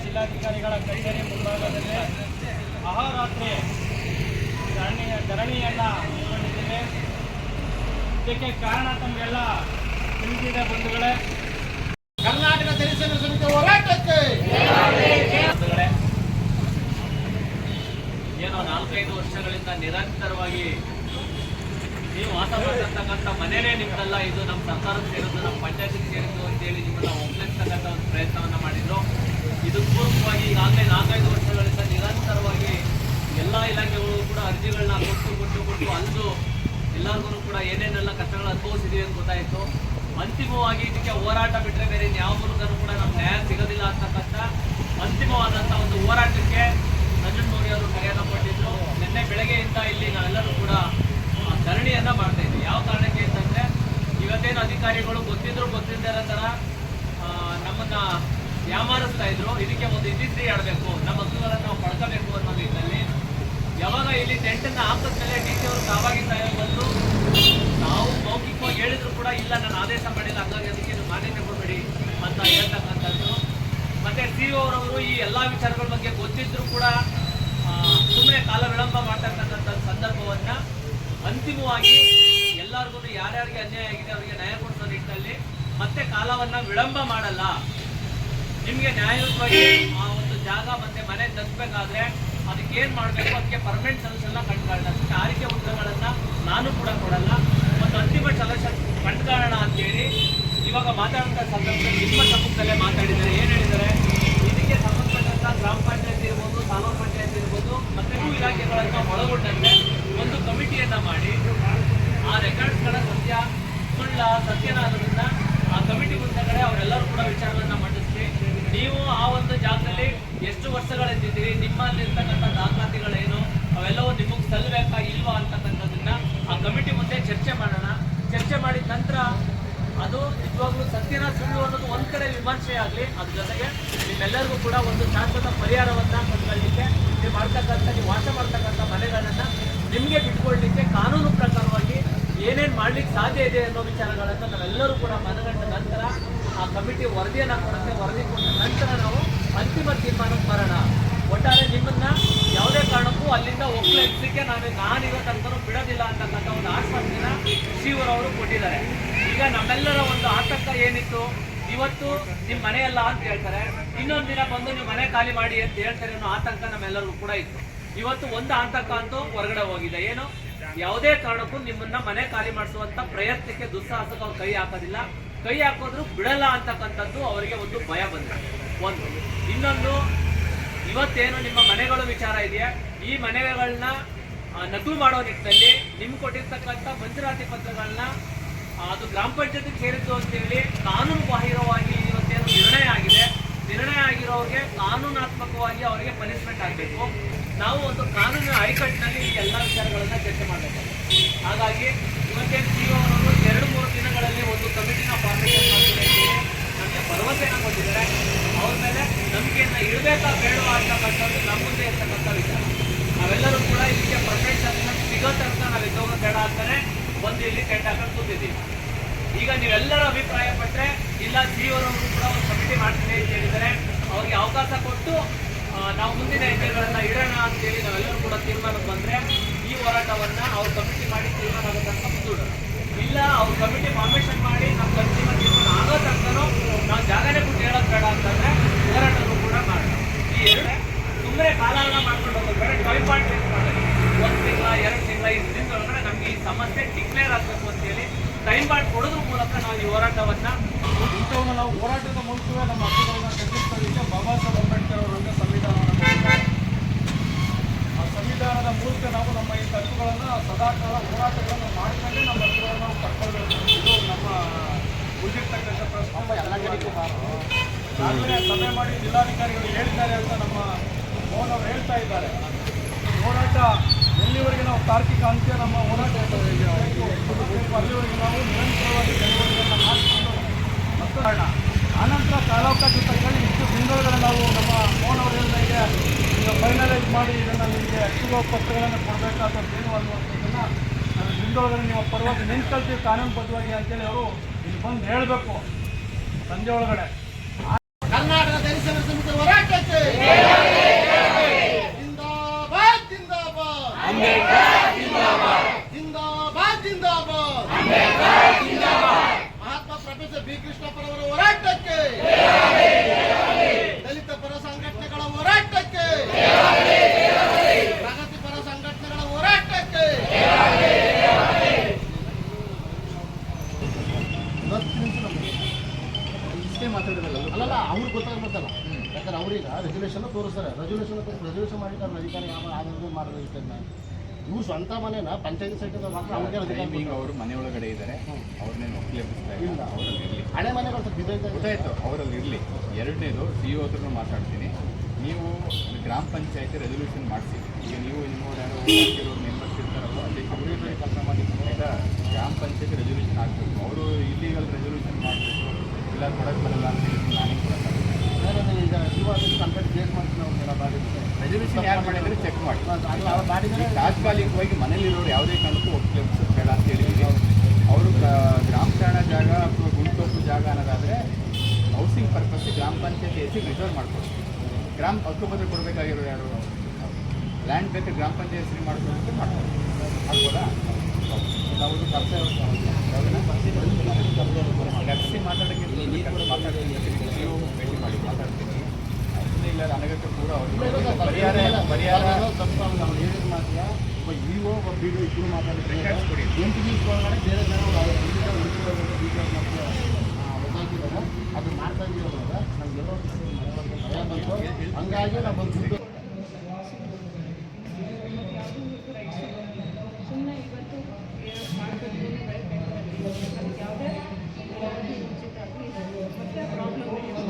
ಜಿಲ್ಲಾಧಿಕಾರಿಗಳ ಕಚೇರಿ ಮುಂಭಾಗದಲ್ಲಿ ಅಹೋರಾತ್ರಿ ಧರಣಿಯನ್ನು ಹಮ್ಮಿಕೊಂಡಿದ್ದೇವೆ. ಇದಕ್ಕೆ ಕಾರಣ ತಮಗೆಲ್ಲ ತಿಳಿದಿದೆ ಬಂಧುಗಳೇ. ಕರ್ನಾಟಕ ದಲಿತ ಸಂಘರ್ಷ ಸಮಿತಿ ಹೋರಾಟಕ್ಕೆ ಏನೋ 4-5 ವರ್ಷಗಳಿಂದ ನಿರಂತರವಾಗಿ ನೀವು ವಾಸ ಮಾಡ್ತಕ್ಕಂಥ ಮನೆಯೇ ನಿಮ್ದಲ್ಲ, ಇದು ನಮ್ಮ ಸರ್ಕಾರಕ್ಕೆ ಸೇರಿದ್ದು, ನಮ್ಮ ಪಂಚಾಯತಿಗೆ ಸೇರಿದ್ದು ಅಂತೇಳಿ ನಿಮ್ಮನ್ನ ಒಗ್ಗಟ್ಟತಕ್ಕಂಥ ಒಂದು ಪ್ರಯತ್ನವನ್ನು ಮಾಡಿದ್ರು. ಇದು ಪೂರ್ವಕವಾಗಿ ಈಗಾಗಲೇ 4-5 ವರ್ಷಗಳಿಂದ ನಿರಂತರವಾಗಿ ಎಲ್ಲ ಇಲಾಖೆಗಳು ಕೂಡ ಅರ್ಜಿಗಳನ್ನ ಕೊಟ್ಟು ಅಲ್ಲೂ ಎಲ್ಲರಿಗೂ ಕೂಡ ಏನೇನೆಲ್ಲ ಕಷ್ಟಗಳು ಅನುಭವಿಸಿದೀವಿ ಅಂತ ಗೊತ್ತಾಯಿತು. ಅಂತಿಮವಾಗಿ ಇದಕ್ಕೆ ಹೋರಾಟ ಬಿಟ್ಟರೆ ಬೇರೆ ಯಾವ ಮೂಲಕನೂ ಕೂಡ ನಮ್ಗೆ ನ್ಯಾಯ ಸಿಗೋದಿಲ್ಲ ಅಂತಕ್ಕಂಥ ಅಂತಿಮವಾದಂಥ ಒಂದು ಹೋರಾಟಕ್ಕೆ ನಂಜನಗೌಡಿ ಅವರು ಕರೆಯನ್ನು ಕೊಟ್ಟಿದ್ರು. ನಿನ್ನೆ ಬೆಳಗ್ಗೆಯಿಂದ ಇಲ್ಲಿ ನಾವೆಲ್ಲರೂ ಕೂಡ ಧರಣಿಯನ್ನ ಮಾಡ್ತಾ ಇದ್ವಿ. ಯಾವ ಕಾರಣಕ್ಕೆ ಅಂತಂದ್ರೆ ಇವತ್ತೇನು ಅಧಿಕಾರಿಗಳು ಗೊತ್ತಿಲ್ಲದೇ ಇರೋ ಥರ ನಮ್ಮನ್ನ ವ್ಯಾಮಾರಿಸ್ತಾ ಇದ್ರು. ಇದಕ್ಕೆ ಒಂದು ಇತಿಶ್ರೀ ಆಡಬೇಕು, ನಮ್ಮ ಹಕ್ಕುಗಳನ್ನು ನಾವು ಪಡ್ಕೋಬೇಕು ಅನ್ನೋ ನಿಟ್ಟಿನಲ್ಲಿ ಯಾವಾಗ ಇಲ್ಲಿ ಟೆಂಟನ್ನ ಹಾಕಿದ್ಮೇಲೆ ಡಿ ಸಿ ಅವರು ತಾವಾಗಿಂದ ಬಂದು ನಾವು ಮೌಖಿಕವಾಗಿ ಹೇಳಿದ್ರು ಕೂಡ ಇಲ್ಲ ನಾನು ಆದೇಶ ಮಾಡಿಲ್ಲ, ಹಂಗಾಗಿ ಅದಕ್ಕೆ ನೀವು ಮಾನ್ಯತೆ ಕೊಡಬೇಡಿ ಅಂತ ಹೇಳ್ತಕ್ಕಂಥದ್ದು. ಮತ್ತೆ ಸಿ ಅವರವರು ಈ ಎಲ್ಲ ವಿಚಾರಗಳ ಬಗ್ಗೆ ಗೊತ್ತಿದ್ರು ಕೂಡ ಸುಮ್ಮನೆ ಕಾಲ ವಿಳಂಬ ಮಾಡ್ತಕ್ಕಂಥ ಸಂದರ್ಭವನ್ನ ಅಂತಿಮವಾಗಿ ಎಲ್ಲರಿಗೂ ಯಾರ್ಯಾರಿಗೆ ಅನ್ಯಾಯ ಆಗಿದೆ ಅವರಿಗೆ ನ್ಯಾಯ ಕೊಡಿಸೋ ನಿಟ್ಟಿನಲ್ಲಿ ಮತ್ತೆ ಕಾಲವನ್ನ ವಿಳಂಬ ಮಾಡಲ್ಲ. ನಿಮಗೆ ನ್ಯಾಯಯುತವಾಗಿ ಆ ಒಂದು ಜಾಗ ಮತ್ತೆ ಮನೆ ತಲುಪಬೇಕಾದ್ರೆ ಅದಕ್ಕೆ ಏನ್ ಮಾಡಬೇಕು, ಅದಕ್ಕೆ ಪರ್ಮನೆಂಟ್ ಸೊಲ್ಯೂಷನ್ ಕಂಡುಕೊಳ್ಳೋಣ. ಆರಿಕೆ ಉತ್ತರಗಳನ್ನ ನಾನು ಕೂಡ ಕೊಡಲ್ಲ, ಒಂದು ಅಂತಿಮ ಸೊಲ್ಯೂಷನ್ ಕಂಡುಕೊಳ್ಳೋಣ ಅಂತೇಳಿ ಇವಾಗ ಮಾತಾಡುವಂಥ ಸಂದರ್ಭದಲ್ಲಿ ನಿಮ್ಮ ಸಮ್ಮುಖದಲ್ಲೇ ಮಾತಾಡಿದ್ದಾರೆ. ಏನು ಹೇಳಿದ್ದಾರೆ, ಇದಕ್ಕೆ ಸಂಬಂಧಪಟ್ಟಂತ ಗ್ರಾಮ ಪಂಚಾಯತ್ ಇರ್ಬೋದು, ತಾಲೂಕು ಪಂಚಾಯತ್ ಇರ್ಬೋದು, ಮತ್ತೆ ಇಲಾಖೆಗಳನ್ನ ಒಳಗೊಂಡಂತೆ ಒಂದು ಕಮಿಟಿಯನ್ನ ಮಾಡಿ ಆ ರೆಕಾರ್ಡ್ಸ್ಗಳ ಸತ್ಯನಾದ್ರಿಂದ ಆ ಕಮಿಟಿ ಮುಂದಗಡೆ ಅವರೆಲ್ಲರೂ ಕೂಡ ವಿಚಾರಗಳನ್ನ ಮಂಡಿಸಿ ನೀವು ಆ ಒಂದು ಜಾಗದಲ್ಲಿ ಎಷ್ಟು ವರ್ಷಗಳಿದ್ದೀರಿ, ನಿಮ್ಮಲ್ಲಿರ್ತಕ್ಕಂಥ ದಾಖಲಾತಿಗಳೇನು, ಅವೆಲ್ಲವೂ ನಿಮಗೆ ಸಲ್ಲಬೇಕಾ ಇಲ್ವಾ ಅಂತಕ್ಕಂಥದ್ದನ್ನ ಆ ಕಮಿಟಿ ಮುಂದೆ ಚರ್ಚೆ ಮಾಡೋಣ. ಚರ್ಚೆ ಮಾಡಿದ ನಂತರ ಅದು ನಿಜವಾಗ್ಲೂ ಸತ್ಯನ ಸುಳ್ಳು ಅನ್ನೋದು ಒಂದ್ ಕಡೆ ವಿಮರ್ಶೆ ಆಗಲಿ, ಅದ್ರ ಜೊತೆಗೆ ನಿಮ್ಮೆಲ್ಲರಿಗೂ ಕೂಡ ಒಂದು ಶಾಶ್ವತ ಪರಿಹಾರವನ್ನ ಕಂಡುಕೊಳ್ಳಲಿಕ್ಕೆ ನೀವು ವಾಸ ಮಾಡ್ತಕ್ಕಂಥ ಮನೆಗಳನ್ನ ನಿಮಗೆ ಬಿಟ್ಕೊಳ್ಲಿಕ್ಕೆ ಕಾನೂನು ಪ್ರಕಾರವಾಗಿ ಏನೇನು ಮಾಡ್ಲಿಕ್ಕೆ ಸಾಧ್ಯ ಇದೆ ಅನ್ನೋ ವಿಚಾರಗಳನ್ನು ನಾವೆಲ್ಲರೂ ಕೂಡ ಮನಗಂಡ ನಂತರ ಆ ಕಮಿಟಿ ವರದಿಯನ್ನು ಕೊಡುತ್ತೆ. ವರದಿ ಕೊಟ್ಟ ನಂತರ ನಾವು ಅಂತಿಮ ತೀರ್ಮಾನಕ್ಕೆ ಬರೋಣ. ಒಟ್ಟಾರೆ ನಿಮ್ಮನ್ನ ಯಾವುದೇ ಕಾರಣಕ್ಕೂ ಅಲ್ಲಿಂದ ಒಕ್ಕಲಿಸಲಿಕ್ಕೆ ನಾನಿರೋ ತನಕ ಬಿಡೋದಿಲ್ಲ ಅಂತಕ್ಕಂಥ ಒಂದು ಆಶ್ವಾಸನೆನ ಶಿವರವರು ಕೊಟ್ಟಿದ್ದಾರೆ. ಈಗ ನಮ್ಮೆಲ್ಲರ ಒಂದು ಆತಂಕ ಏನಿತ್ತು, ಇವತ್ತು ನಿಮ್ಮ ಮನೆಯಲ್ಲ ಅಂತ ಹೇಳ್ತಾರೆ, ಇನ್ನೊಂದು ದಿನ ಬಂದು ನೀವು ಮನೆ ಖಾಲಿ ಮಾಡಿ ಅಂತ ಹೇಳ್ತಾರೆ ಅನ್ನೋ ಆತಂಕ ನಮ್ಮೆಲ್ಲರಿಗೂ ಕೂಡ ಇತ್ತು. ಇವತ್ತು ಒಂದು ಆತಂಕ ಅಂತೂ ಹೊರಗಡೆ ಹೋಗಿದೆ. ಏನು, ಯಾವುದೇ ಕಾರಣಕ್ಕೂ ನಿಮ್ಮನ್ನ ಮನೆ ಖಾಲಿ ಮಾಡಿಸುವಂತ ಪ್ರಯತ್ನಕ್ಕೆ ದುಸ್ಸಾಹಸಕ್ಕೆ ಅವ್ರು ಕೈ ಹಾಕೋದಿಲ್ಲ. ಕೈ ಹಾಕೋದ್ರು ಬಿಡಲ್ಲ ಅಂತಕ್ಕಂಥದ್ದು ಅವರಿಗೆ ಒಂದು ಭಯ ಬಂದಿದೆ. ಒಂದು ಇನ್ನೊಂದು, ಇವತ್ತೇನು ನಿಮ್ಮ ಮನೆಗಳು ವಿಚಾರ ಇದೆಯಾ, ಈ ಮನೆಗಳನ್ನ ನಕಲು ಮಾಡೋ ನಿಟ್ಟಿನಲ್ಲಿ ನಿಮ್ಗೆ ಕೊಟ್ಟಿರ್ತಕ್ಕಂಥ ಮಂಜೂರಾತಿ ಪತ್ರಗಳನ್ನ ಅದು ಗ್ರಾಮ ಪಂಚಾಯತ್ಗೆ ಸೇರಿದ್ದು ಅಂತೇಳಿ ಕಾನೂನು ಬಾಹಿರವಾಗಿ ಇವತ್ತೇನು ನಿರ್ಣಯ ಆಗಿದೆ. ನಿರ್ಣಯ ಆಗಿರೋರಿಗೆ ಕಾನೂನಾತ್ಮಕವಾಗಿ ಅವರಿಗೆ ಪನಿಷ್ಮೆಂಟ್ ಆಗಬೇಕು. ನಾವು ಒಂದು ಕಾನೂನು ಹೈಕಟ್ಟಿನಲ್ಲಿ ಈ ಎಲ್ಲ ವಿಚಾರಗಳನ್ನ ಚರ್ಚೆ ಮಾಡಬೇಕು. ಹಾಗಾಗಿ ಇವತ್ತೇನು ಸಿಒ ಅವರು 2-3 ದಿನಗಳಲ್ಲಿ ಒಂದು ಕಮಿಟಿನ ಫಾರ್ಮೇಷನ್ ಮಾಡ್ತಿದ್ದಾರೆ, ನಮಗೆ ಭರವಸೆನ ಕೊಟ್ಟಿದ್ದಾರೆ. ಅವ್ರ ಮೇಲೆ ನಂಬಿಕೆಯನ್ನ ಇಡಬೇಕಾ ಬೇಡವಾ ಅಂತಕ್ಕಂಥದ್ದು ನಮ್ಮ ಮುಂದೆ ಇರ್ತಕ್ಕಂಥ ವಿಚಾರ. ನಾವೆಲ್ಲರೂ ಕೂಡ ಇದಕ್ಕೆ ಪರ್ಮನೆಂಟ್ ಸೊಲ್ಯೂಷನ್ ಸಿಗೋ ತನಕ ನಾವು ಎದ್ದೋಗೋ ಬೇಡ ಅಂತಾನೆ ಬಂದು ಇಲ್ಲಿ ಟೆಂಟ್ ಹಾಕೊಂಡು ಕೂತಿದ್ದೀವಿ. ಈಗ ನೀವೆಲ್ಲರೂ ಅಭಿಪ್ರಾಯ ಪಟ್ಟರೆ ಇಲ್ಲ ಸಿಒ ಅವರು ಕೂಡ ಒಂದು ಕಮಿಟಿ ಮಾಡ್ತೀನಿ ಅಂತ ಹೇಳಿದ್ದಾರೆ, ಅವ್ರಿಗೆ ಅವಕಾಶ ಕೊಟ್ಟು ನಾವು ಮುಂದಿನ ಹೆಜ್ಜೆಗಳನ್ನ ಇಡೋಣ ಅಂತೇಳಿ ನಾವೆಲ್ಲರೂ ಕೂಡ ತೀರ್ಮಾನಕ್ಕೆ ಬಂದರೆ ಈ ಹೋರಾಟವನ್ನು ಅವ್ರ ಕಮಿಟಿ ಮಾಡಿ ತೀರ್ಮಾನ ಆಗೋ ತನಕ ಮುಂದೂಡೋಣ. ಇಲ್ಲ ಅವ್ರ ಕಮಿಟಿ ಫಾರ್ಮೇಷನ್ ಮಾಡಿ ನಮ್ಮ ಅಂತಿಮ ತೀರ್ಮಾನ ಆಗೋ ತನಕನೂ ನಾವು ಜಾಗನೇ ಬಿಟ್ಟು ಹೇಳೋದು ಬೇಡ ಅಂತಂದರೆ ಹೋರಾಟನೂ ಕೂಡ ಮಾಡೋಣ. ಈ ಎರಡೇ ಸುಮ್ಮನೆ ಕಾಲಹರಣ ಮಾಡ್ಕೊಂಡು ಹೋಗೋದು ಬೇಡ, ಟೈಮ್ ಪಾಯಿಂಟ್ ಫಿಕ್ಸ್ ಮಾಡೋದು. 1 ತಿಂಗಳ 2 ತಿಂಗಳ ಈ ದಿನದೊಳಗಡೆ ನಮಗೆ ಈ ಸಮಸ್ಯೆ ಡಿಕ್ಲೇರ್ ಆಗಬೇಕು ಅಂತೇಳಿ ಟೈಮ್ ಪಾಯಿಂಟ್ ಕೊಡೋದ್ರ ಮೂಲಕ ನಾವು ಈ ಹೋರಾಟವನ್ನು ಇಂಥವನ್ನು ನಾವು ಹೋರಾಟದ ಮೂಲಕವೇ ನಮ್ಮ ಹಕ್ಕುಗಳನ್ನ ಖಂಡಿಸೋದಕ್ಕೆ ಬಾಬಾ ಸಾಹೇಬ್ ಅಂಬೇಡ್ಕರ್ ಅವರಿಂದ ಸಂವಿಧಾನವನ್ನು ಕೊಟ್ಟಿದ್ದಾರೆ. ಆ ಸಂವಿಧಾನದ ಮೂಲಕ ನಾವು ನಮ್ಮ ಈ ಹಕ್ಕುಗಳನ್ನು ಸದಾಕಾಲ ಹೋರಾಟಗಳನ್ನು ಮಾಡಿಕೊಂಡೇ ನಮ್ಮ ಹಕ್ಕುಗಳನ್ನು ನಾವು ಪಡ್ಕೊಳ್ಬೇಕು. ಇದು ನಮ್ಮ ಉಳಿದಿರ್ತಕ್ಕಂಥ ಪ್ರಶ್ನೆ. ಆಗಲೇ ಸಭೆ ಮಾಡಿ ಜಿಲ್ಲಾಧಿಕಾರಿಗಳು ಹೇಳಿದ್ದಾರೆ ಅಂತ ನಮ್ಮ ಮೋಹನ್ ಅವರು ಹೇಳ್ತಾ ಇದ್ದಾರೆ. ಹೋರಾಟ ಎಲ್ಲಿವರೆಗೆ ನಾವು ತಾರ್ಕಿಕ ಅಂತ್ಯ ನಮ್ಮ ಹೋರಾಟ ಅಲ್ಲಿವರೆಗೆ ನಾವು ನಿರಂತರವಾಗಿ ಚಟುವಟಿಕೆಗಳನ್ನು ಮಾಡಿಕೊಂಡು ಮತ್ತು ಆನಂತರ ಕಾಲಾವಕಾಶ ತಕ್ಕಂತೆ ಇಷ್ಟು ದಿನಗಳ ನಾವು ನಮ್ಮ ಮೋಹನ್ ಅವರು ಹೇಳಿದಂಗೆ ಈಗ ಫೈನಲೈಸ್ ಮಾಡಿ ಇದನ್ನು ನಿಮಗೆ ಹಕ್ಕುಗಳ ಪತ್ರಗಳನ್ನು ಕೊಡಬೇಕಾದದ್ದೇನು ಅನ್ನುವಂಥದ್ದನ್ನು ದಿನದೊಳಗಡೆ ನೀವು ಪರವಾಗಿ ನಿಂತ್ಕೊಳ್ತೀವಿ ಕಾನೂನುಬದ್ಧವಾಗಿ ಅಂತೇಳಿ ಅವರು ಇಲ್ಲಿ ಬಂದು ಹೇಳಬೇಕು ಸಂಜೆ ಒಳಗಡೆ. ಕರ್ನಾಟಕ ದಲಿತ ಸಂಘರ್ಷ ಸಮಿತಿ ಹೋರಾಟಕ್ಕೆ ಜಿಂದಾಬಾದ್ ಜಿಂದಾಬಾದ್ ಮಹಾತ್ಮ ಪ್ರೊಫೆಸರ್ ಬಿ ಕೃಷ್ಣಪ್ಪನವರ ಹೋರಾಟಕ್ಕೆ, ದಲಿತ ಪರ ಸಂಘಟನೆಗಳ ಹೋರಾಟಕ್ಕೆ, ಪ್ರಗತಿಪರ ಸಂಘಟನೆಗಳ ಹೋರಾಟಕ್ಕೆ. ಇಷ್ಟೇ ಮಾತಾಡಿರಲ್ಲ ಅಲ್ಲಲ್ಲ ಅವ್ರಿಗೆ ಗೊತ್ತಾಗ್ಬೇಕಲ್ಲ, ಯಾಕಂದ್ರೆ ಅವ್ರೀಗ ರೆಗ್ಯುಲೇಷನ್ ತೋರಿಸ್ತಾರೆ. ರೆಗ್ಯುಲೇಷನ್ ಮಾಡಿದ್ದಾರೆ ಅಧಿಕಾರಿ ಯಾವ ಆಧಾರದ ಮಾಡೋದು ಇದನ್ನ. ಇವ್ರು ಸ್ವಂತ ಮನೇನ ಪಂಚಾಯತ್ ಸೈಟದ ಮಾತ್ರ ಅವ್ರಿಗೆ ಅಧಿಕಾರ. ಈಗ ಅವರು ಮನೆ ಒಳಗಡೆ ಇದ್ದಾರೆ, ಅವ್ರನ್ನೇನು ಒಕ್ಕಲೆಬ್ಬಿಸ್ತಾ ಇಲ್ಲ, ಅವರಲ್ಲಿ ಇರಲಿ. ಹಳೆ ಮನೆಗಳು ಸ್ವಲ್ಪ ಬಿದ್ದೈತೆ. ಗೊತ್ತಾಯ್ತು, ಅವರಲ್ಲಿ ಇರಲಿ. ಎರಡನೇದು ಸಿ ಒ ಹತ್ರನೂ ಮಾತಾಡ್ತೀನಿ. ನೀವು ಗ್ರಾಮ ಪಂಚಾಯತಿ ರೆಸೊಲ್ಯೂಷನ್ ಮಾಡಿಸಿ. ಈಗ ನೀವು ನಿಮ್ಮ ಯಾರೋ ಮೆಂಬರ್ಸ್ ಇರ್ತಾರಲ್ಲ, ಅಲ್ಲಿ ಅವರಿಗೆ ಕೆಲಸ ಮಾಡಿ ಆಯಿತಾ. ಗ್ರಾಮ ಪಂಚಾಯತಿ ರೆಸೊಲ್ಯೂಷನ್ ಆಗಬೇಕು. ಅವರು ಇಲ್ಲೀಗಲ್ ರೆಸೊಲ್ಯೂಷನ್ ಮಾಡಬೇಕು, ಇಲ್ಲ ಕೊಡಕ್ಕೆ ಬರಲ್ಲ ಅಂತ ಹೇಳಿ ನಾನೇ ಕೊಡೋಕ್ಕಾಗುತ್ತೆ. ಈಗ ಜೀವಾದಲ್ಲಿ ಕಂಪ್ಲೇಂಟ್ ಕೇಸ್ ಮಾಡ್ತೀನಿ. ಅವ್ರಿಗೆಲ್ಲ ಬಾಡಿ ರೆಸೊಲ್ಯೂಷನ್ ಯಾರು ಮಾಡಿದರೆ ಚೆಕ್ ಮಾಡಿ. ಬಾಡಿಗೆ ತಾತ್ಕಾಲಿಕವಾಗಿ ಮನೇಲಿರೋರು ಯಾವುದೇ ಕಾರಣಕ್ಕೂ ಒಕ್ಕಲೆಬ್ಬಿಸೋದು ಬೇಡ ಅಂತ ಹೇಳಿದ್ದೀವಿ. ಅವರು ಗ್ರಾಮ ಠಾಣಾ ಜಾಗ ಅಥವಾ ಗುಂಟೊಪ್ಪು ಜಾಗ ಅನ್ನೋದಾದರೆ ಹೌಸಿಂಗ್ ಪರ್ಪಸ್ ಗ್ರಾಮ ಪಂಚಾಯತಿ ಹೆಸರಿಗೆ ರಿಸರ್ವ್ ಮಾಡ್ಕೊಡ್ತೀವಿ. ಗ್ರಾಮ ಹಕ್ಕುಪತ್ರ ಕೊಡಬೇಕಾಗಿರೋ ಯಾರು ಲ್ಯಾಂಡ್ ಬೇಕಾದ್ರೆ ಗ್ರಾಮ ಪಂಚಾಯತ್ ಹೆಸರಿಗೆ ಮಾಡ್ಕೊಳ್ಬೇಕು, ಮಾಡ್ಕೊಡ್ತೀವಿ. ಆಗ್ಬೋದಾ? ನಾವು ಕರೆಸಿ ಮಾತಾಡೋಕ್ಕೆ ಮಾತಾಡ್ತೀನಿ, ನೀವು ಭೇಟಿ ಮಾಡಿ ಮಾತಾಡ್ತೀನಿ. ಅಷ್ಟೇ ಇಲ್ಲ ಅನಗತ್ಯ ಪೂರ ಪರಿಹಾರ ಸ್ವಲ್ಪ ನಾವು ಹೇಳಿದ ಮಾತ್ರ ಇಒ ಒಬ್ಬ ಬಿ ಡಿ ಇಬ್ಬರು ಮಾತಾಡಿದ್ರೆ ರೆಕಾರ್ಡ್ಸ್ ಕೊಡಿ. 20 ದಿವಸ ಒಳಗಡೆ ಬೇರೆ ಜನ ಗೊತ್ತಾಗಿದ್ದಾರೆ. ಅದು ಮಾಡ್ತಾ ಇದ್ದೀರಲ್ಲ, ನಮಗೆಲ್ಲೋ ಭಯ ಬಂತು. ಹಂಗಾಗಿ ನಾವು ಬಂದು ಸುಮ್ಮನೆ ಇವತ್ತು ಮಾಡಬೇಕು ಯಾವುದೇ ಉಚಿತ ಮತ್ತೆ ಪ್ರಾಬ್ಲಮ್ ಇದು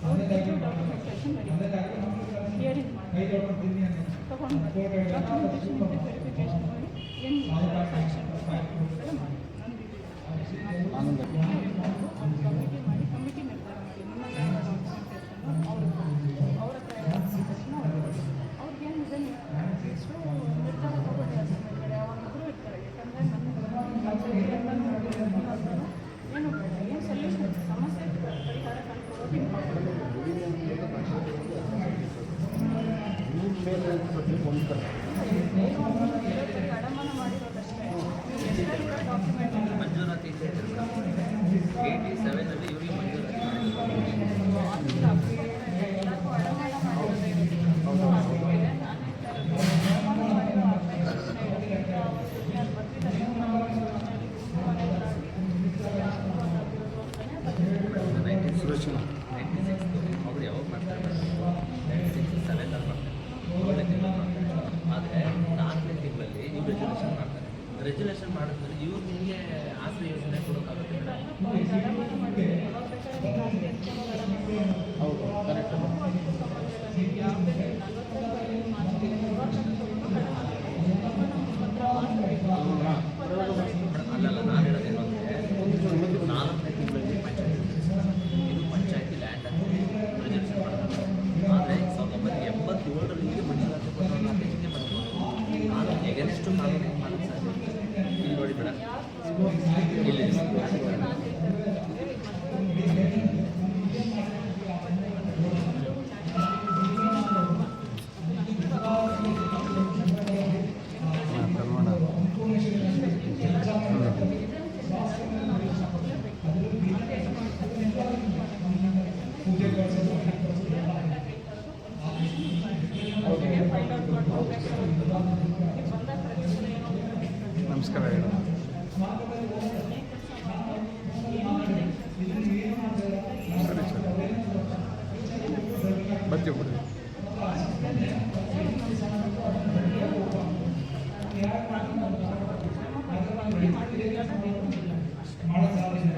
ನನ್ನ ಡಾಕ್ಯುಮೆಂಟೇಷನ್ ಹಿಯರಿಂಗ್ ಮಾಡಿ ತಗೊಂಡು ಡಾಕ್ಯುಮೆಂಟೇಷನ್ ವೆರಿಫಿಕೇಷನ್ ಮಾಡಿ ಏನು ಸೆಲೆಕ್ಷನ್ ಮಾಡಿ ಕಮಿಟಿ ಮಾಡಿ ಕಮಿಟಿ ನಿರ್ಧಾರ ಮಾಡಿ ನಿಮ್ಮಲ್ಲ ಡಾಕ್ಯುಮೆಂಟೇಷನ್ ಅವ್ರ ತಕ್ಷಣ ಅವ್ರಿಗೇನಿದೆ ಇಷ್ಟು ನಿರ್ಧಾರ ತಗೊಳ್ಳಿ ಅದ್ರ ಮೇಲ್ಗಡೆ ಅವಾಗಲೂ ಇರ್ತಾರೆ. ಯಾಕಂದರೆ ನನ್ನ ಏನು ಬೇಡ, ಏನು ಸೊಲ್ಯೂಷನ್ ಸಮಸ್ಯೆ ಪರಿಹಾರ ಕಂಡುಕೊಳ್ಳೋದು ಇಂಪಾರ್ಟೆಂಟ್. ಅಡಮಾನ ಮಾಡಿರೋದಷ್ಟೇ ಡಾಕ್ಯುಮೆಂಟ್ ಮಂಜೂರಾತಿ 87 ಇವರಿಗೆ ಮಂಜೂರಾತಿ ಎಲ್ಲರಿಗೂ ಅಡಮಾನ ಮಾಡಿರೋದೇ ಸುರಕ್ಷಣಾ ಅವ್ರು ಯಾವಾಗ ಮಾಡ್ತಾರೆ 96, 7 ಮಾಡ್ತಾರೆ, 7 ತಿಂಗಳು ಮಾಡ್ತಾರೆ. ಆದರೆ 4ನೇ ತಿಂಗಳಲ್ಲಿ ಇವ್ರು ರೆಜುಲೇಷನ್ ಮಾಡ್ತಾರೆ. ರೆಜುಲೇಷನ್ ಮಾಡಿದ್ಮೇಲೆ ಇವ್ರು ನಿಮಗೆ ಆಶ್ರಯ ಯೋಜನೆ ಕೊಡೋಕ್ಕಾಗುತ್ತೆ ಮೇಡಮ್. ಅಡಮಾನ ಮಾಡಿ ಯಾವಾಗ ಬೇಕಾದ್ರೆ ಆಸ್ತಿ ಹಂಚ್ಕೊಳ್ಳೋ ಹೌದು ಕರೆಕ್ಟ್. ಯಾವುದೇ 40 ಮಾಡ್ತೀವಿ ಅಲ್ಲೆಲ್ಲ ನಾನು ಹೇಳೋದೇನು ಅಂದರೆ 4ನೇ ತಿಂಗಳಲ್ಲಿ ಪಂಚಾಯತಿ ಇದು ಪಂಚಾಯತಿ ಲ್ಯಾಂಡ್ ಅಂತ ರಿಜಿಸ್ಟ್ರೇಷನ್ ಮಾಡ್ತಾರೆ. ಆದರೆ 1987ರಲ್ಲಿ ಇದು ಮಂಜೂರಾತಿ ಕೊಟ್ಟು 4 ತಿಂಗಳಿಗೆ ಮಾಡ್ಬೋದು. ನಾನು ಎಗನೆಸ್ಟು ಕಾನೂನು ಮಾಡೋದು ಸಾಧ್ಯ. ಇಲ್ಲಿ ನೋಡಿ ಮೇಡಮ್, ಇಲ್ಲಿ ನಮಸ್ಕಾರ ಹೇಳಿ. ಸರಿ ಸರಿ ಬರ್ತೀವಿ ಬಿಡಿ. ಮಾಡಿ